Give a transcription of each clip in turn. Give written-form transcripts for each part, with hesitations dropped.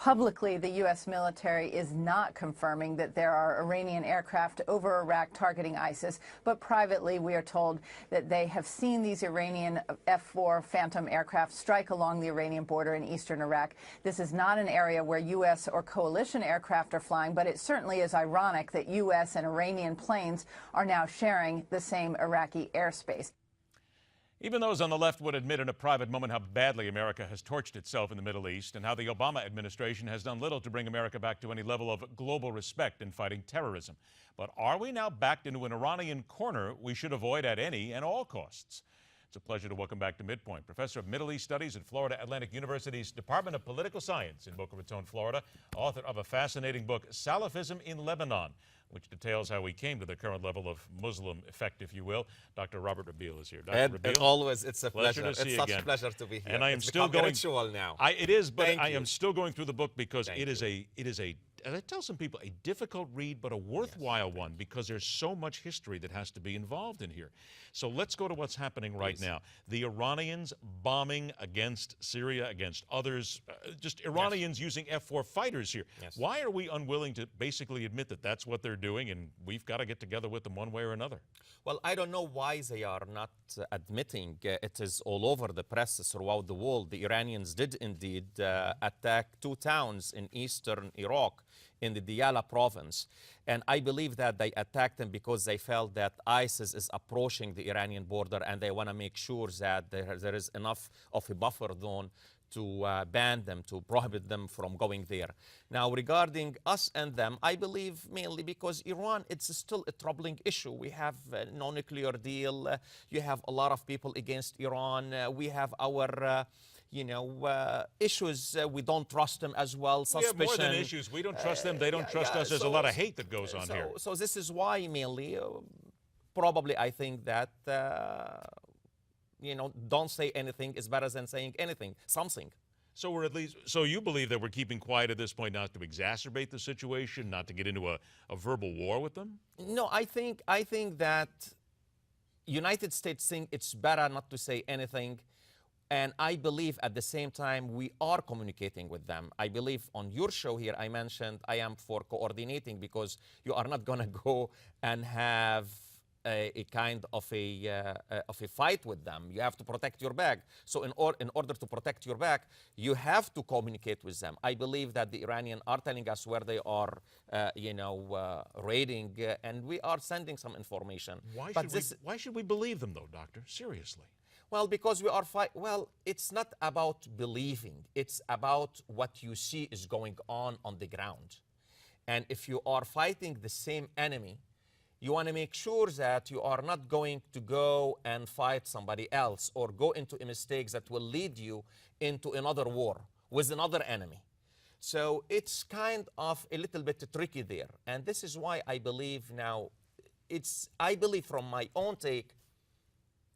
Publicly, the U.S. military is not confirming that there are Iranian aircraft over Iraq targeting ISIS, but privately we are told that they have seen these Iranian F-4 Phantom aircraft strike along the Iranian border in eastern Iraq. This is not an area where U.S. or coalition aircraft are flying, but it certainly is ironic that U.S. and Iranian planes are now sharing the same Iraqi airspace. Even those on the left would admit in a private moment how badly America has torched itself in the Middle East and how the Obama administration has done little to bring America back to any level of global respect in fighting terrorism. But are we now backed into an Iranian corner we should avoid at any and all costs? It's a pleasure to welcome back to MidPoint, Professor of Middle East Studies at Florida Atlantic University's Department of Political Science in Boca Raton, Florida, author of a fascinating book, Salafism in Lebanon, which details how we came to the current level of Muslim effect, if you will. Dr. Robert Rabil is here. Dr. Rabil, always, it's a pleasure. To see it's you such again. a pleasure to be here. And I am it's still going. ritual now. It is, but Thank I you. am still going through the book because Thank it is you. and I tell some people, a difficult read, but a worthwhile one because there's so much history that has to be involved in here. So let's go to what's happening right now. The Iranians bombing against Syria, against others, just Iranians using F-4 fighters here. Yes. Why are we unwilling to basically admit that that's what they're doing and we've got to get together with them one way or another? Well, I don't know why they are not admitting. It is all over the press throughout the world. The Iranians did indeed attack 2 towns in eastern Iraq in the Diyala province. And I believe that they attacked them because they felt that ISIS is approaching the Iranian border and they want to make sure that there is enough of a buffer zone to ban them, to prohibit them from going there. Now, regarding us and them, I believe mainly because Iran, it's still a troubling issue. We have no nuclear deal. You have a lot of people against Iran. We have our issues. We don't trust them as well. Suspicion. We have more than issues. We don't trust them. They don't trust us. There's a lot of hate that goes on here. So this is why mainly, probably I think that, don't say anything is better than saying something. So we're at least, so you believe that we're keeping quiet at this point not to exacerbate the situation, not to get into a verbal war with them? No, I think that United States think it's better not to say anything. And I believe at the same time we are communicating with them. I believe on your show here I mentioned I am for coordinating because you are not going to go and have a kind of a fight with them. You have to protect your back. So in order to protect your back, you have to communicate with them. I believe that the Iranians are telling us where they are, raiding, and we are sending some information. Why should we believe them, though, Doctor? Seriously. Well, because we are well, it's not about believing. It's about what you see is going on the ground. And if you are fighting the same enemy, you want to make sure that you are not going to go and fight somebody else or go into a mistake that will lead you into another war with another enemy. So it's kind of a little bit tricky there. And this is why I believe now, I believe from my own take,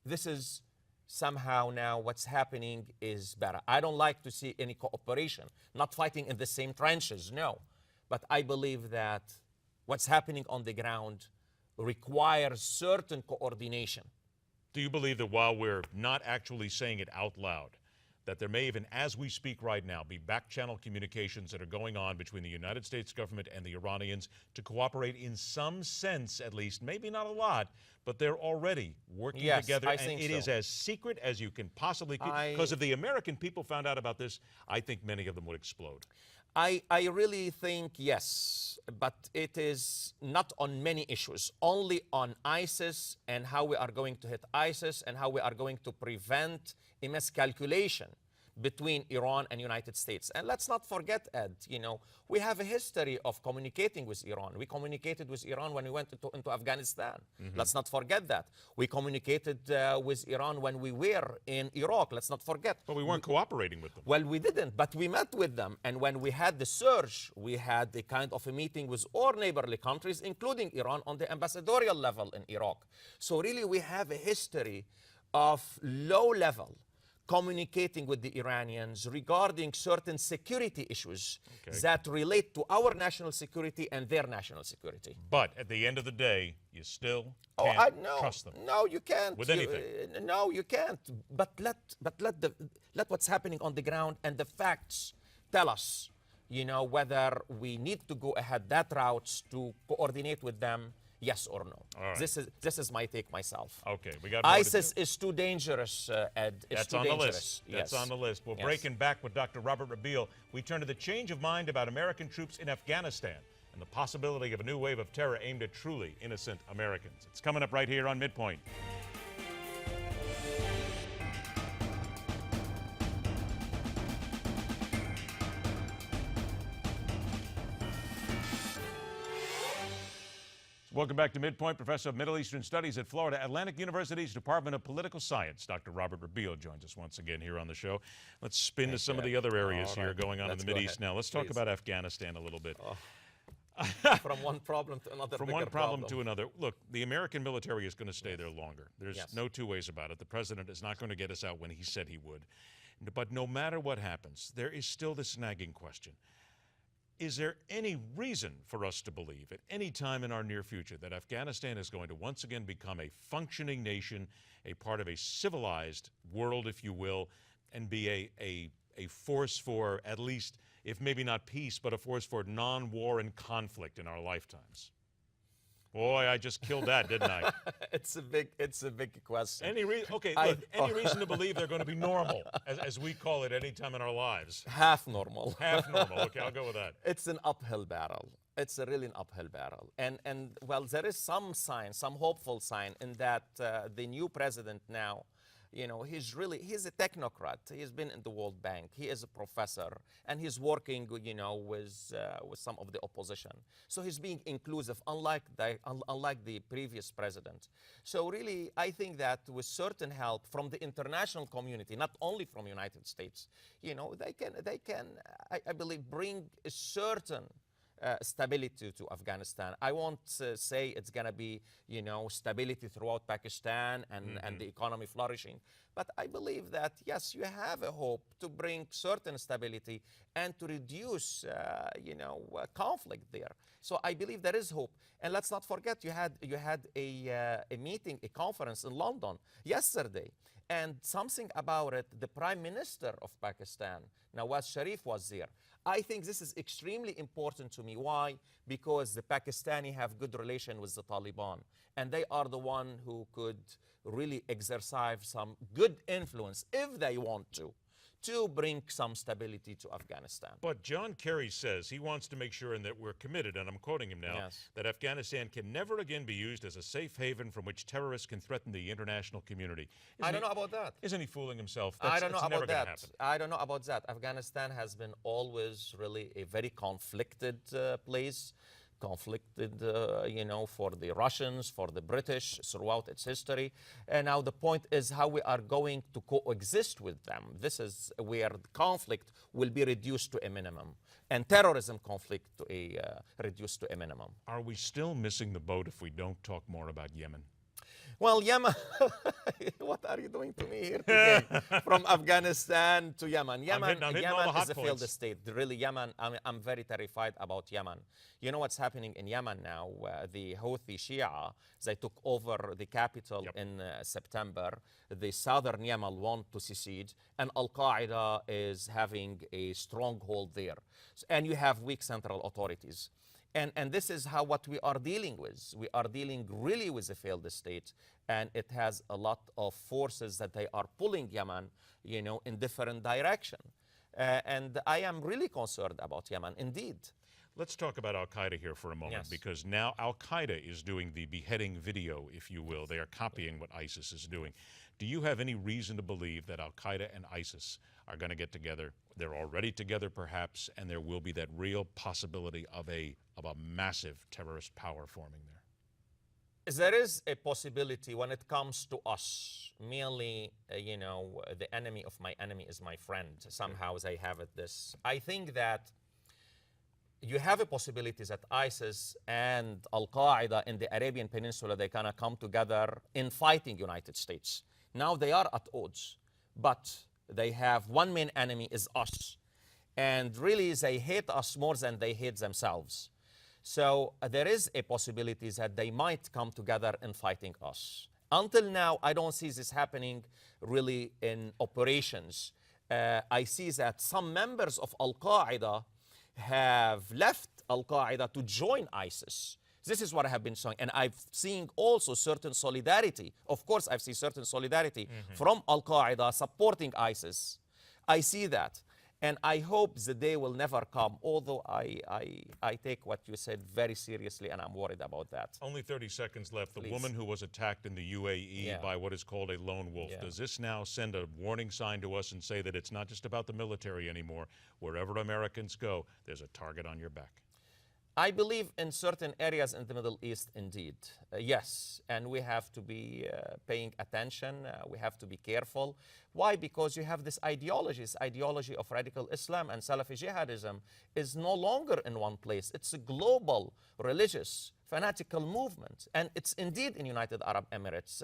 this is somehow now what's happening is better. I don't like to see any cooperation, not fighting in the same trenches, no. But I believe that what's happening on the ground requires certain coordination. Do you believe that while we're not actually saying it out loud, that there may even, as we speak right now, be back-channel communications that are going on between the United States government and the Iranians to cooperate in some sense, at least, maybe not a lot, but they're already working together, and it is as secret as you can possibly, because if the American people found out about this, I think many of them would explode. I really think yes, but it is not on many issues, only on ISIS and how we are going to hit ISIS and how we are going to prevent a miscalculation between Iran and United States. And let's not forget, Ed, we have a history of communicating with Iran. We communicated with Iran when we went into Afghanistan. Let's not forget that. We communicated with Iran when we were in Iraq. Let's not forget. But we weren't cooperating with them. Well, we didn't, but we met with them. And when we had the surge, we had a kind of a meeting with all neighborly countries, including Iran, on the ambassadorial level in Iraq. So really, we have a history of low-level communicating with the Iranians regarding certain security issues that relate to our national security and their national security. But at the end of the day, you still can't trust them. No, you can't. With anything. No, you can't. But let what's happening on the ground and the facts tell us whether we need to go ahead that route to coordinate with them, yes or no. All right. This is my take myself. Okay, we got more to ISIS do. is too dangerous, Ed. It's That's too on dangerous. the list. Yes. That's on the list. We're Yes. breaking back with Dr. Robert Rabil. We turn to the change of mind about American troops in Afghanistan and the possibility of a new wave of terror aimed at truly innocent Americans. It's coming up right here on MidPoint. Welcome back to MidPoint. Professor of Middle Eastern Studies at Florida Atlantic University's Department of Political Science. Dr. Robert Rabil joins us once again here on the show. Let's spin to some of the other areas here going on in the Mideast now. Let's talk about Afghanistan a little bit. From one problem to another. From one problem to another. Look, the American military is going to stay there longer. There's no two ways about it. The president is not going to get us out when he said he would. But no matter what happens, there is still this nagging question. Is there any reason for us to believe at any time in our near future that Afghanistan is going to once again become a functioning nation, a part of a civilized world, if you will, and be a force for at least, if maybe not peace, but a force for non-war and conflict in our lifetimes? Boy, I just killed that, didn't I? It's a big question. Any reason to believe they're going to be normal, as we call it, any time in our lives? Half normal. Half normal. Okay, I'll go with that. It's an uphill battle. It's really an uphill battle. And well, there is some sign, some hopeful sign in that the new president now, he's a technocrat. He's been in the World Bank. He is a professor, and he's working, with some of the opposition. So he's being inclusive, unlike the previous president. So really, I think that with certain help from the international community, not only from United States, they can, I believe, bring a certain stability to Afghanistan. I won't say it's going to be, stability throughout Pakistan and the economy flourishing. But I believe that, yes, you have a hope to bring certain stability and to reduce, conflict there. So I believe there is hope. And let's not forget, you had a meeting, a conference in London yesterday. And something about it, the Prime Minister of Pakistan, Nawaz Sharif, was there. I think this is extremely important to me. Why? Because the Pakistani have good relation with the Taliban, and they are the one who could really exercise some good influence, if they want to bring some stability to Afghanistan. But John Kerry says he wants to make sure, and that we're committed, and I'm quoting him now, that Afghanistan can never again be used as a safe haven from which terrorists can threaten the international community. I don't know about that. Isn't he fooling himself? I don't know about that. Happen. I don't know about that. Afghanistan has been always really a very conflicted place. Conflicted, for the Russians, for the British throughout its history. And now the point is how we are going to coexist with them. This is where the conflict will be reduced to a minimum, and terrorism conflict to reduced to a minimum. Are we still missing the boat if we don't talk more about Yemen? Well, Yemen, what are you doing to me here today? From Afghanistan to Yemen. Yemen is a failed state. Really, Yemen, I'm very terrified about Yemen. You know what's happening in Yemen now? The Houthi Shia, they took over the capital in September. The southern Yemen want to secede, and Al-Qaeda is having a stronghold there. And you have weak central authorities. And this is what we are dealing with. We are dealing really with a failed state, and it has a lot of forces that they are pulling Yemen, in different direction. And I am really concerned about Yemen, indeed. Let's talk about Al-Qaeda here for a moment, because now Al-Qaeda is doing the beheading video, if you will. They are copying what ISIS is doing. Do you have any reason to believe that Al-Qaeda and ISIS are going to get together? They're already together, perhaps, and there will be that real possibility of a massive terrorist power forming there. There is a possibility when it comes to us. Merely, the enemy of my enemy is my friend. Somehow they have it this. I think that you have a possibility that ISIS and Al-Qaeda in the Arabian Peninsula, they're going to come together in fighting United States. Now they are at odds, but they have one main enemy is us. And really, they hate us more than they hate themselves. So there is a possibility that they might come together in fighting us. Until now, I don't see this happening really in operations. I see that some members of Al-Qaeda have left Al-Qaeda to join ISIS. This is what I have been showing. And I've seen also certain solidarity. Of course, I've seen certain solidarity from Al-Qaeda supporting ISIS. I see that. And I hope the day will never come, although I take what you said very seriously, and I'm worried about that. Only 30 seconds left. The Please. woman who was attacked in the UAE by what is called a lone wolf, does this now send a warning sign to us and say that it's not just about the military anymore? Wherever Americans go, there's a target on your back. I believe in certain areas in the Middle East, indeed. Yes, and we have to be paying attention. We have to be careful. Why? Because you have this ideology of radical Islam, and Salafi jihadism is no longer in one place. It's a global, religious, fanatical movement. And it's indeed in United Arab Emirates,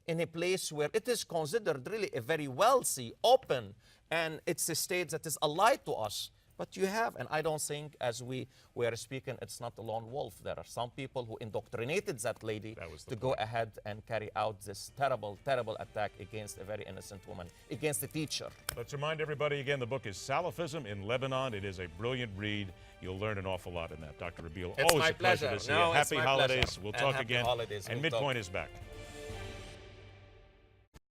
in a place where it is considered really a very wealthy, open, and it's a state that is allied to us. But you have, and I don't think, as we were speaking, it's not a lone wolf. There are some people who indoctrinated that lady to go ahead and carry out this terrible, terrible attack against a very innocent woman, against a teacher. Let's remind everybody again, the book is Salafism in Lebanon. It is a brilliant read. You'll learn an awful lot in that. Dr. Rabil, It's always my a pleasure pleasure. to see No, you. It's Happy my holidays. pleasure. We'll And talk happy again. holidays. And We'll MidPoint talk. is back.